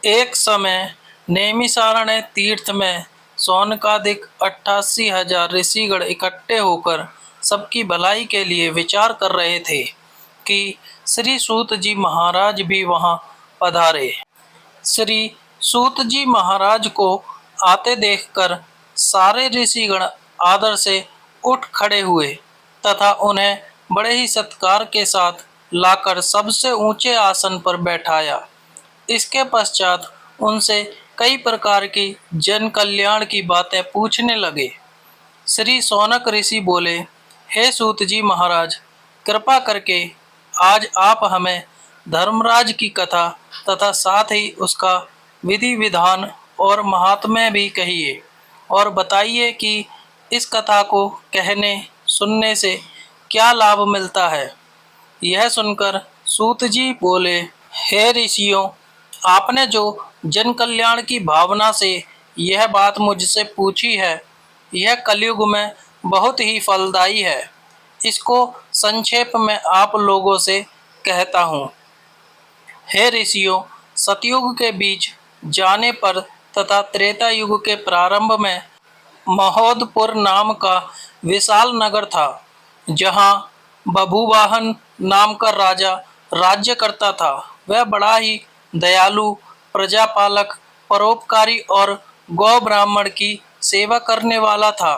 एक समय नैमिषारण्य तीर्थ में शौनकादिक 88,000 ऋषिगण इकट्ठे होकर सबकी भलाई के लिए विचार कर रहे थे कि श्री सूत जी महाराज भी वहां पधारे। श्री सूत जी महाराज को आते देखकर सारे ऋषिगण आदर से उठ खड़े हुए तथा उन्हें बड़े ही सत्कार के साथ लाकर सबसे ऊंचे आसन पर बैठाया। इसके पश्चात उनसे कई प्रकार की जन कल्याण की बातें पूछने लगे। श्री शौनक ऋषि बोले, हे सूत जी महाराज, कृपा करके आज आप हमें धर्मराज की कथा तथा साथ ही उसका विधि विधान और महात्म्य भी कहिए और बताइए कि इस कथा को कहने सुनने से क्या लाभ मिलता है। यह सुनकर सूत जी बोले, हे ऋषियों, आपने जो जन कल्याण की भावना से यह बात मुझसे पूछी है, यह कलयुग में बहुत ही फलदायी है। इसको संक्षेप में आप लोगों से कहता हूँ। हे ऋषियों, सतयुग के बीच जाने पर तथा त्रेता युग के प्रारंभ में महोदपुर नाम का विशाल नगर था, जहाँ बभुवाहन नाम का राजा राज्य करता था। वह बड़ा ही दयालु, प्रजापालक, परोपकारी और गौ ब्राह्मण की सेवा करने वाला था।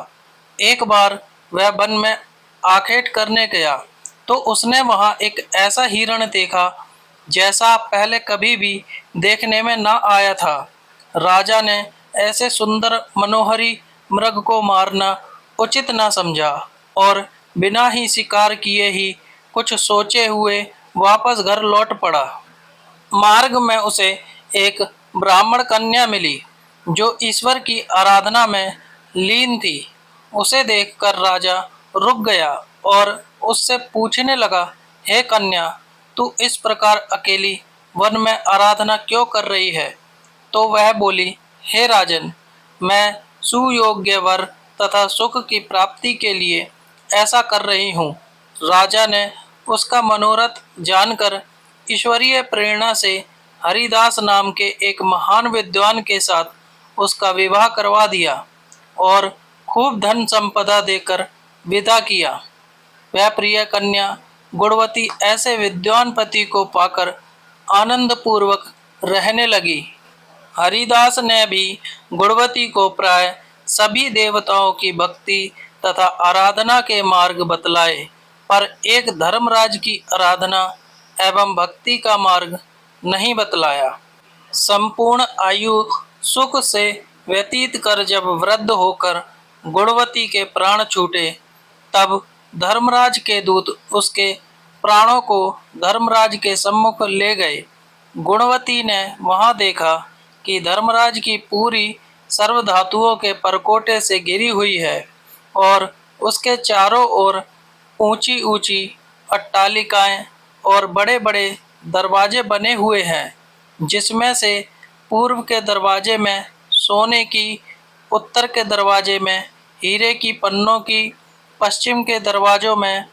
एक बार वह वन में आखेट करने गया तो उसने वहां एक ऐसा हिरण देखा जैसा पहले कभी भी देखने में न आया था। राजा ने ऐसे सुंदर मनोहरी मृग को मारना उचित न समझा और बिना ही शिकार किए ही कुछ सोचे हुए वापस घर लौट पड़ा। मार्ग में उसे एक ब्राह्मण कन्या मिली जो ईश्वर की आराधना में लीन थी। उसे देखकर राजा रुक गया और उससे पूछने लगा, हे कन्या, तू इस प्रकार अकेली वन में आराधना क्यों कर रही है? तो वह बोली, हे राजन, मैं सुयोग्य वर तथा सुख की प्राप्ति के लिए ऐसा कर रही हूँ। राजा ने उसका मनोरथ जानकर ईश्वरीय प्रेरणा से हरिदास नाम के एक महान विद्वान के साथ उसका विवाह करवा दिया और खूब धन संपदा देकर विदा किया। वह प्रिय कन्या गुणवती ऐसे विद्वान पति को पाकर आनंद पूर्वक रहने लगी। हरिदास ने भी गुणवती को प्राय सभी देवताओं की भक्ति तथा आराधना के मार्ग बतलाए, पर एक धर्मराज की आराधना एवं भक्ति का मार्ग नहीं बतलाया। संपूर्ण आयु सुख से व्यतीत कर जब वृद्ध होकर गुणवती के प्राण छूटे, तब धर्मराज के दूत उसके प्राणों को धर्मराज के सम्मुख ले गए। गुणवती ने वहां देखा कि धर्मराज की पूरी सर्व धातुओं के परकोटे से घिरी हुई है और उसके चारों ओर ऊंची ऊंची अट्टालिकाएं और बड़े बड़े दरवाजे बने हुए हैं, जिसमें से पूर्व के दरवाजे में सोने की, उत्तर के दरवाजे में हीरे की पन्नों की, पश्चिम के दरवाजों में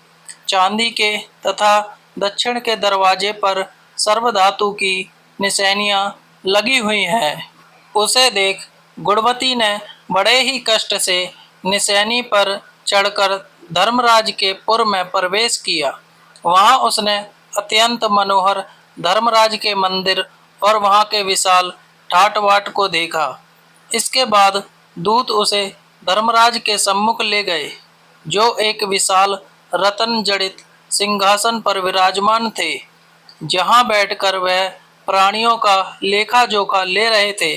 चांदी के तथा दक्षिण के दरवाजे पर सर्वधातु की निशानियां लगी हुई हैं। उसे देख गुणवती ने बड़े ही कष्ट से निशानी पर चढ़कर धर्मराज के पुर में प्रवेश किया। वहां उसने अत्यंत मनोहर धर्मराज के मंदिर और वहां के विशाल ठाट बाट को देखा। इसके बाद दूत उसे धर्मराज के सम्मुख ले गए, जो एक विशाल रत्न जड़ित सिंहासन पर विराजमान थे, जहां बैठकर वह प्राणियों का लेखा जोखा ले रहे थे।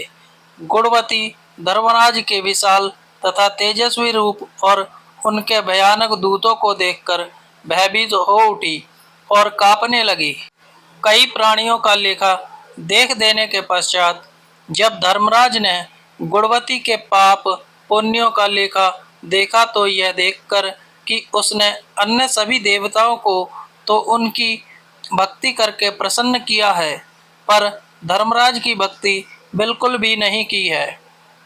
गुणवती धर्मराज के विशाल तथा तेजस्वी रूप और उनके भयानक दूतों को देखकर भयभीत हो उठी और कांपने लगी। कई प्राणियों का लेखा देख देने के पश्चात जब धर्मराज ने गुणवती के पाप पुण्यों का लेखा देखा, तो यह देखकर कि उसने अन्य सभी देवताओं को तो उनकी भक्ति करके प्रसन्न किया है, पर धर्मराज की भक्ति बिल्कुल भी नहीं की है,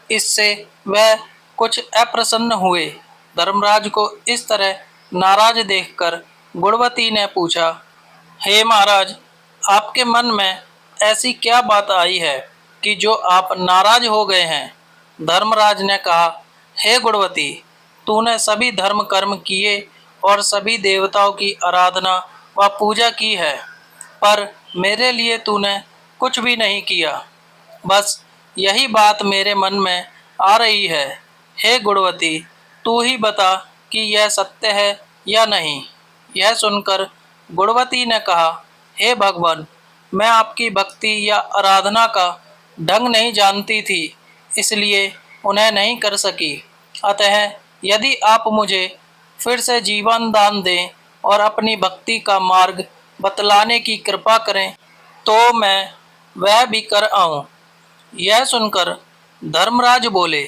इससे वह कुछ अप्रसन्न हुए। धर्मराज को इस तरह नाराज देखकर गुणवती ने पूछा, हे महाराज, आपके मन में ऐसी क्या बात आई है कि जो आप नाराज हो गए हैं। धर्मराज ने कहा, हे गुणवती, तूने सभी धर्म कर्म किए और सभी देवताओं की आराधना व पूजा की है, पर मेरे लिए तूने कुछ भी नहीं किया। बस यही बात मेरे मन में आ रही है। हे गुणवती, तू ही बता कि यह सत्य है या नहीं। यह सुनकर गुणवती ने कहा, हे भगवान, मैं आपकी भक्ति या आराधना का ढंग नहीं जानती थी, इसलिए उन्हें नहीं कर सकी। अतः यदि आप मुझे फिर से जीवन दान दें और अपनी भक्ति का मार्ग बतलाने की कृपा करें, तो मैं वह भी कर आऊं। यह सुनकर धर्मराज बोले,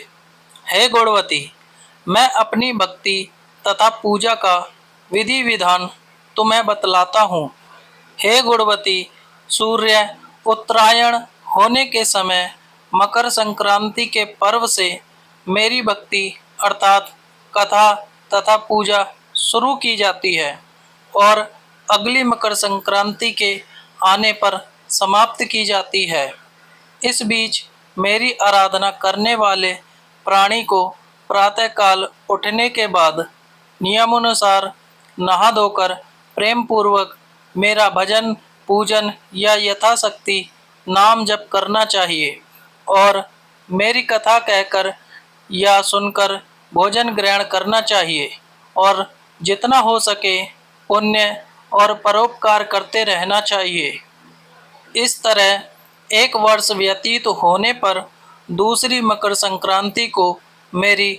हे गुणवती, मैं अपनी भक्ति तथा पूजा का विधि विधान तुम्हें बतलाता हूँ। हे गुणवती, सूर्य उत्तरायण होने के समय मकर संक्रांति के पर्व से मेरी भक्ति अर्थात कथा तथा पूजा शुरू की जाती है और अगली मकर संक्रांति के आने पर समाप्त की जाती है। इस बीच मेरी आराधना करने वाले प्राणी को प्रातःकाल उठने के बाद नियमानुसार नहा धोकर प्रेम पूर्वक मेरा भजन पूजन या यथाशक्ति नाम जप करना चाहिए और मेरी कथा कहकर या सुनकर भोजन ग्रहण करना चाहिए और जितना हो सके पुण्य और परोपकार करते रहना चाहिए। इस तरह एक वर्ष व्यतीत होने पर दूसरी मकर संक्रांति को मेरी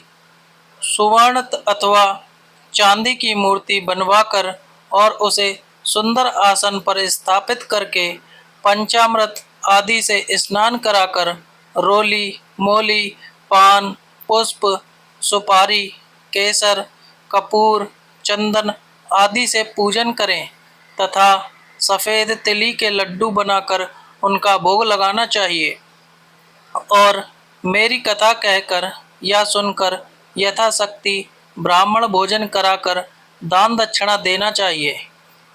सुवर्ण अथवा चांदी की मूर्ति बनवाकर और उसे सुंदर आसन पर स्थापित करके पंचामृत आदि से स्नान कराकर रोली मोली पान पुष्प सुपारी केसर कपूर चंदन आदि से पूजन करें तथा सफ़ेद तिली के लड्डू बनाकर उनका भोग लगाना चाहिए और मेरी कथा कहकर या सुनकर यथाशक्ति ब्राह्मण भोजन कराकर दान दक्षिणा देना चाहिए।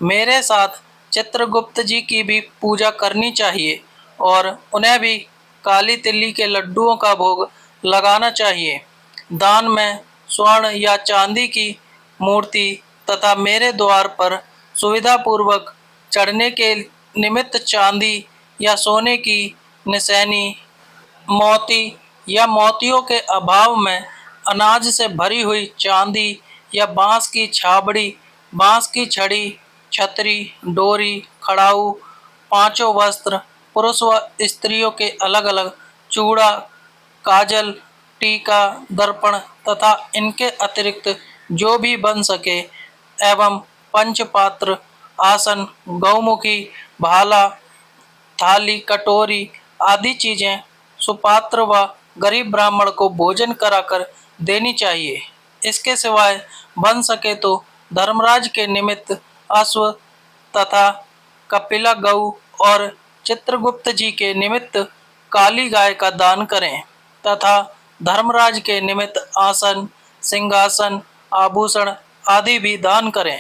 मेरे साथ चित्रगुप्त जी की भी पूजा करनी चाहिए और उन्हें भी काली तिल्ली के लड्डुओं का भोग लगाना चाहिए। दान में स्वर्ण या चांदी की मूर्ति तथा मेरे द्वार पर सुविधापूर्वक चढ़ने के निमित्त चांदी या सोने की निशानी मोती या मोतियों के अभाव में अनाज से भरी हुई चांदी या बांस की छाबड़ी बांस की छड़ी छतरी डोरी खड़ाऊ पांचों वस्त्र पुरुष व स्त्रियों के अलग अलग चूड़ा काजल टीका दर्पण तथा इनके अतिरिक्त जो भी बन सके एवं पंचपात्र आसन गौमुखी भाला थाली कटोरी आदि चीजें सुपात्र व गरीब ब्राह्मण को भोजन कराकर देनी चाहिए। इसके सिवाय बन सके तो धर्मराज के निमित्त अश्व तथा कपिला गऊ और चित्रगुप्त जी के निमित्त काली गाय का दान करें तथा धर्मराज के निमित्त आसन सिंहासन आभूषण आदि भी दान करें।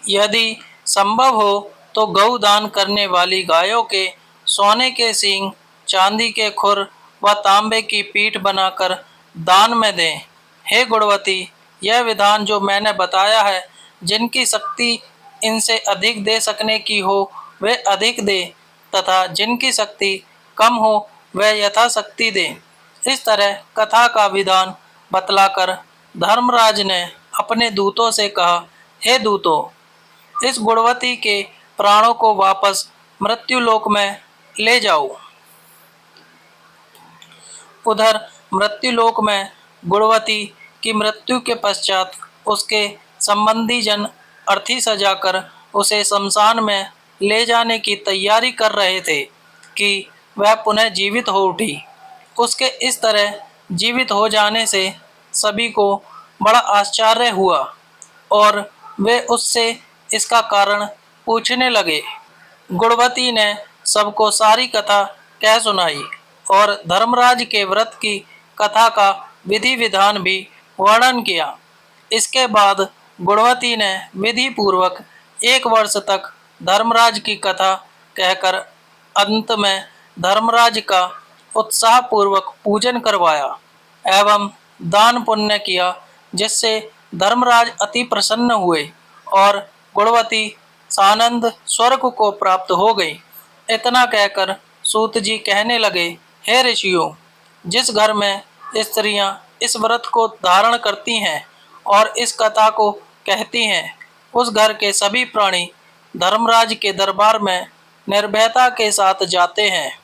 यदि संभव हो तो गौ दान करने वाली गायों के सोने के सींग चांदी के खुर व तांबे की पीठ बनाकर दान में दें। हे गुणवती, यह विधान जो मैंने बताया है, जिनकी शक्ति इनसे अधिक दे सकने की हो वे अधिक दे तथा जिनकी शक्ति कम हो वह यथाशक्ति दे। इस तरह कथा का विधान बतलाकर धर्मराज ने अपने दूतों से कहा, हे दूतों, इस गुणवती के प्राणों को वापस मृत्युलोक में ले जाओ। उधर मृत्युलोक में गुणवती की मृत्यु के पश्चात उसके संबंधी जन अर्थी सजाकर उसे शमशान में ले जाने की तैयारी कर रहे थे कि वह पुनः जीवित हो उठी। उसके इस तरह जीवित हो जाने से सभी को बड़ा आश्चर्य हुआ और वे उससे इसका कारण पूछने लगे। गुणवती ने सबको सारी कथा कह सुनाई और धर्मराज के व्रत की कथा का विधि विधान भी वर्णन किया। इसके बाद गुणवती ने विधि पूर्वक 1 वर्ष तक धर्मराज की कथा कहकर अंत में धर्मराज का उत्साहपूर्वक पूजन करवाया एवं दान पुण्य किया, जिससे धर्मराज अति प्रसन्न हुए और गुणवती सानंद स्वर्ग को प्राप्त हो गई। इतना कहकर सूत जी कहने लगे, हे ऋषियों, जिस घर में स्त्रियां इस व्रत को धारण करती हैं और इस कथा को कहती हैं, उस घर के सभी प्राणी धर्मराज के दरबार में निर्भयता के साथ जाते हैं।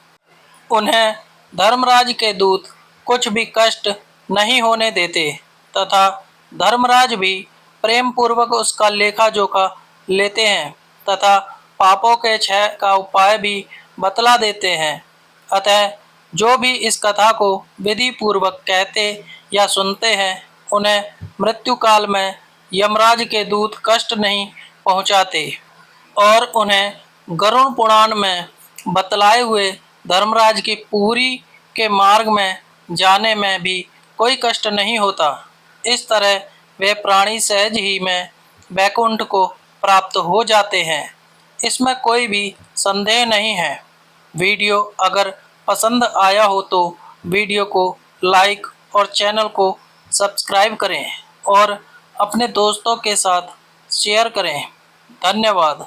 उन्हें धर्मराज के दूत कुछ भी कष्ट नहीं होने देते तथा धर्मराज भी प्रेम पूर्वक उसका लेखा जोखा लेते हैं तथा पापों के क्षय का उपाय भी बतला देते हैं। अतः जो भी इस कथा को विधि पूर्वक कहते या सुनते हैं, उन्हें मृत्यु काल में यमराज के दूत कष्ट नहीं पहुंचाते और उन्हें गरुड़ पुराण में बतलाए हुए धर्मराज की पूरी के मार्ग में जाने में भी कोई कष्ट नहीं होता। इस तरह वे प्राणी सहज ही में वैकुंठ को प्राप्त हो जाते हैं। इसमें कोई भी संदेह नहीं है। वीडियो अगर पसंद आया हो तो वीडियो को लाइक और चैनल को सब्सक्राइब करें और अपने दोस्तों के साथ शेयर करें। धन्यवाद।